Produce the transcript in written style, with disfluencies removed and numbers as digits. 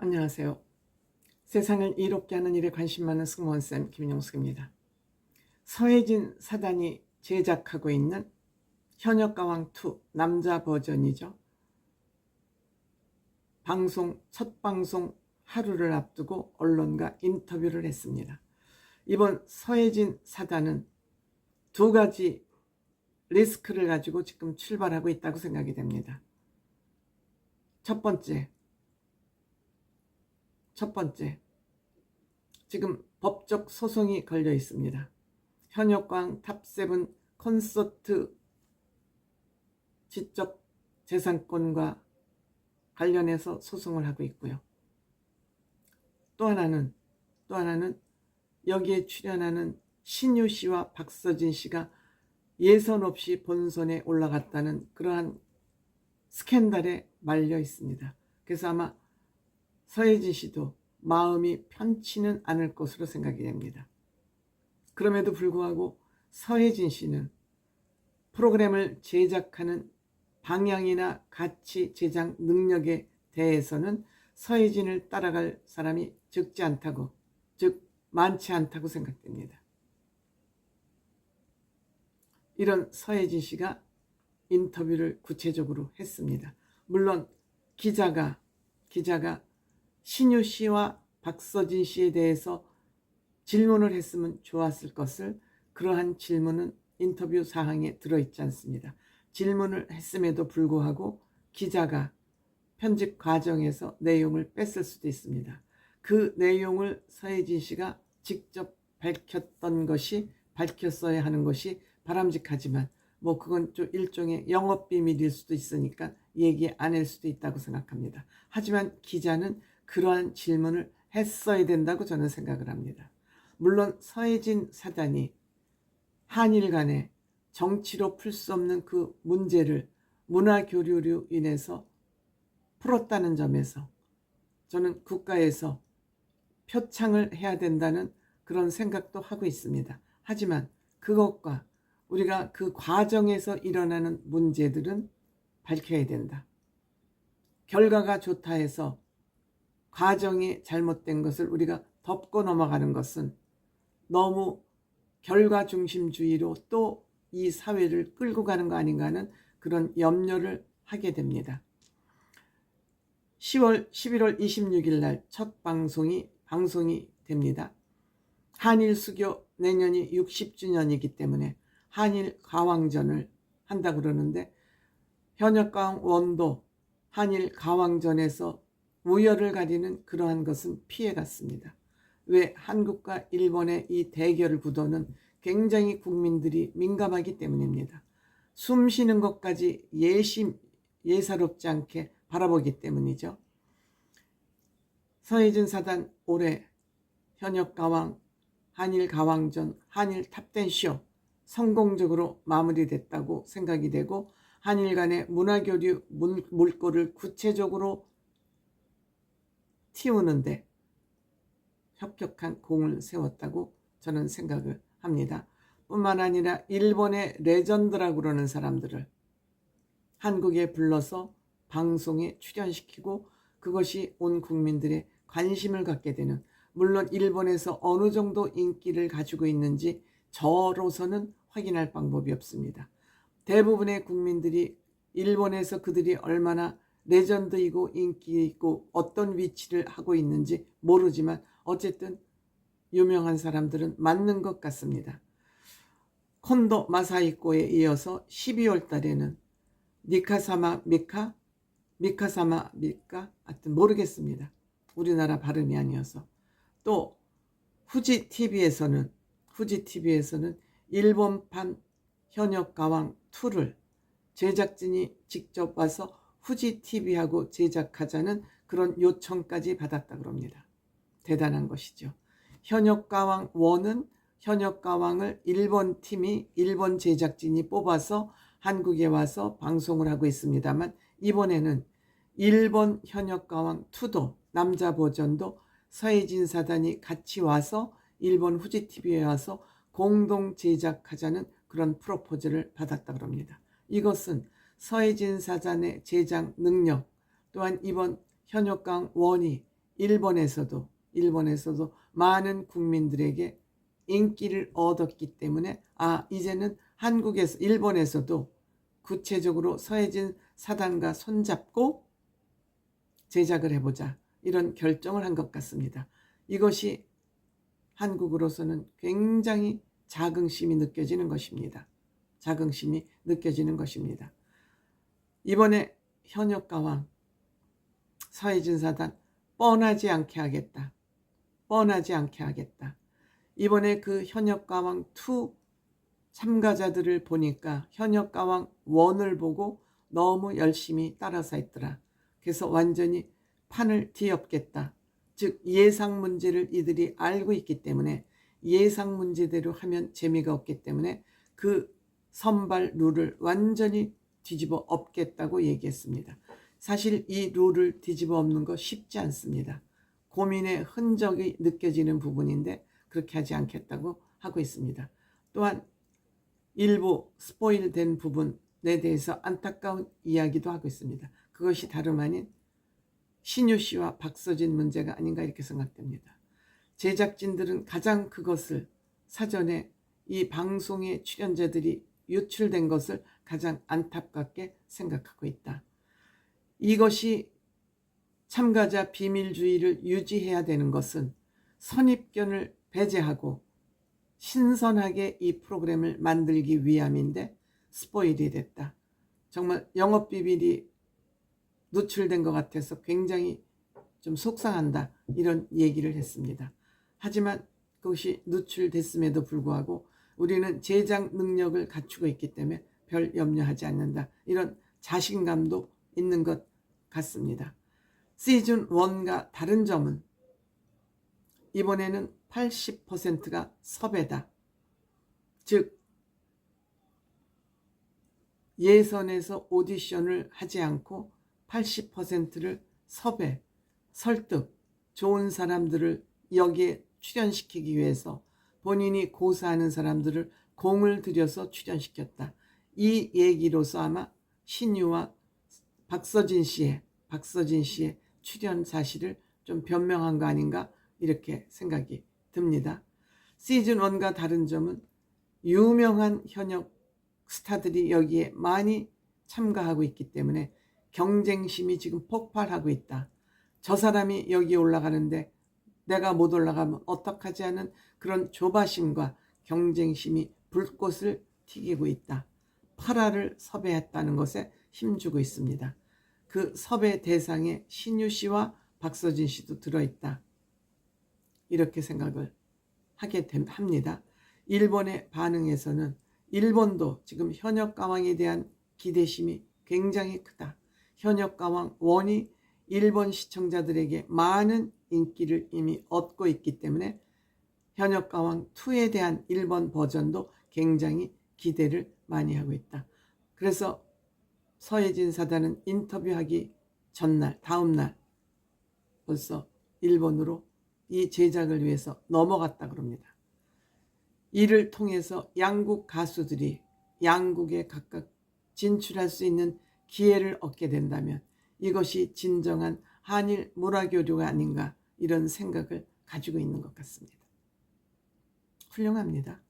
안녕하세요. 세상을 이롭게 하는 일에 관심 많은 승무원쌤 김용숙입니다. 서혜진 사단이 제작하고 있는 현역가왕2 남자 버전이죠. 첫 방송 하루를 앞두고 언론과 인터뷰를 했습니다. 이번 서혜진 사단은 두 가지 리스크를 가지고 지금 출발하고 있다고 생각이 됩니다. 첫 번째, 지금 법적 소송이 걸려 있습니다. 현역광 탑7 콘서트 지적 재산권과 관련해서 소송을 하고 있고요. 또 하나는 여기에 출연하는 신유 씨와 박서진 씨가 예선 없이 본선에 올라갔다는 그러한 스캔들에 말려 있습니다. 그래서 아마 서혜진 씨도 마음이 편치는 않을 것으로 생각이 됩니다. 그럼에도 불구하고 서혜진 씨는 프로그램을 제작하는 방향이나 가치 제작 능력에 대해서는 서혜진을 따라갈 사람이 많지 않다고 생각됩니다. 이런 서혜진 씨가 인터뷰를 구체적으로 했습니다. 물론 기자가 신유 씨와 박서진 씨에 대해서 질문을 했으면 좋았을 것을 그러한 질문은 인터뷰 사항에 들어있지 않습니다. 질문을 했음에도 불구하고 기자가 편집 과정에서 내용을 뺐을 수도 있습니다. 그 내용을 서혜진 씨가 직접 밝혔어야 하는 것이 바람직하지만 그건 좀 일종의 영업비밀일 수도 있으니까 얘기 안 할 수도 있다고 생각합니다. 하지만 기자는 그러한 질문을 했어야 된다고 저는 생각을 합니다. 물론 서혜진 사단이 한일 간에 정치로 풀 수 없는 그 문제를 문화교류로 인해서 풀었다는 점에서 저는 국가에서 표창을 해야 된다는 그런 생각도 하고 있습니다. 하지만 그것과 우리가 그 과정에서 일어나는 문제들은 밝혀야 된다. 결과가 좋다 해서 과정이 잘못된 것을 우리가 덮고 넘어가는 것은 너무 결과 중심주의로 또 이 사회를 끌고 가는 거 아닌가 하는 그런 염려를 하게 됩니다. 11월 26일 날 첫 방송이 됩니다. 한일 수교 내년이 60주년이기 때문에 한일 가왕전을 한다 그러는데 현역가왕 원도 한일 가왕전에서 우열을 가리는 그러한 것은 피해갔습니다. 왜? 한국과 일본의 이 대결 구도는 굉장히 국민들이 민감하기 때문입니다. 숨 쉬는 것까지 예사롭지 않게 바라보기 때문이죠. 서혜진 사단 올해 현역가왕, 한일 가왕전, 한일 탑10쇼 성공적으로 마무리됐다고 생각이 되고 한일 간의 문화교류 물꼬를 구체적으로 틔우는데 협력한 공을 세웠다고 저는 생각을 합니다. 뿐만 아니라 일본의 레전드라고 그러는 사람들을 한국에 불러서 방송에 출연시키고 그것이 온 국민들의 관심을 갖게 되는, 물론 일본에서 어느 정도 인기를 가지고 있는지 저로서는 확인할 방법이 없습니다. 대부분의 국민들이 일본에서 그들이 얼마나 레전드이고 인기 있고 어떤 위치를 하고 있는지 모르지만 어쨌든 유명한 사람들은 맞는 것 같습니다. 콘도 마사히코에 이어서 12월 달에는 미카사마 밀까? 하여튼 모르겠습니다. 우리나라 발음이 아니어서. 또 후지 TV에서는 일본판 현역가왕 2를 제작진이 직접 와서 후지 TV하고 제작하자는 그런 요청까지 받았다 그럽니다. 대단한 것이죠. 현역가왕 1은 현역가왕을 일본 제작진이 뽑아서 한국에 와서 방송을 하고 있습니다만 이번에는 일본 현역가왕 2도 남자 버전도 서혜진 사단이 같이 와서 일본 후지 TV에 와서 공동 제작하자는 그런 프로포즈를 받았다 그럽니다. 이것은 서혜진 사단의 제작 능력, 또한 이번 현역가왕 1이 일본에서도 많은 국민들에게 인기를 얻었기 때문에 이제는 일본에서도 구체적으로 서해진 사단과 손잡고 제작을 해보자, 이런 결정을 한 것 같습니다. 이것이 한국으로서는 굉장히 자긍심이 느껴지는 것입니다. 이번에 현역가왕, 서해진 사단 뻔하지 않게 하겠다. 이번에 그 현역가왕 2 참가자들을 보니까 현역가왕 1을 보고 너무 열심히 따라서 했더라. 그래서 완전히 판을 뒤엎겠다. 즉 예상 문제를 이들이 알고 있기 때문에 예상 문제대로 하면 재미가 없기 때문에 그 선발 룰을 완전히 뒤집어 엎겠다고 얘기했습니다. 사실 이 룰을 뒤집어 엎는 거 쉽지 않습니다. 고민의 흔적이 느껴지는 부분인데 그렇게 하지 않겠다고 하고 있습니다. 또한 일부 스포일된 부분에 대해서 안타까운 이야기도 하고 있습니다. 그것이 다름 아닌 신유 씨와 박서진 문제가 아닌가 이렇게 생각됩니다. 제작진들은 가장 그것을 사전에 이 방송의 출연자들이 유출된 것을 가장 안타깝게 생각하고 있다. 이것이 참가자 비밀주의를 유지해야 되는 것은 선입견을 배제하고 신선하게 이 프로그램을 만들기 위함인데 스포일이 됐다. 정말 영업비밀이 노출된 것 같아서 굉장히 좀 속상한다, 이런 얘기를 했습니다. 하지만 그것이 노출됐음에도 불구하고 우리는 제작 능력을 갖추고 있기 때문에 별 염려하지 않는다, 이런 자신감도 있는 것 같습니다. 시즌 1과 다른 점은 이번에는 80%가 섭외다. 즉 예선에서 오디션을 하지 않고 80%를 섭외, 설득, 좋은 사람들을 여기에 출연시키기 위해서 본인이 고사하는 사람들을 공을 들여서 출연시켰다. 이 얘기로서 아마 신유와 박서진 씨의 출연 사실을 좀 변명한 거 아닌가 이렇게 생각이 듭니다. 시즌 1과 다른 점은 유명한 현역 스타들이 여기에 많이 참가하고 있기 때문에 경쟁심이 지금 폭발하고 있다. 저 사람이 여기 올라가는데 내가 못 올라가면 어떡하지 하는 그런 조바심과 경쟁심이 불꽃을 튀기고 있다. 8화를 섭외했다는 것에 힘주고 있습니다. 그 섭외 대상에 신유 씨와 박서진 씨도 들어있다. 이렇게 생각을 하게 합니다. 일본의 반응에서는 일본도 지금 현역가왕에 대한 기대심이 굉장히 크다. 현역가왕 1이 일본 시청자들에게 많은 인기를 이미 얻고 있기 때문에 현역가왕 2에 대한 일본 버전도 굉장히 기대를 많이 하고 있다. 그래서 서해진 사단은 인터뷰하기 전날, 다음날 벌써 일본으로 이 제작을 위해서 넘어갔다 그럽니다. 이를 통해서 양국 가수들이 양국에 각각 진출할 수 있는 기회를 얻게 된다면 이것이 진정한 한일 문화교류가 아닌가, 이런 생각을 가지고 있는 것 같습니다. 훌륭합니다.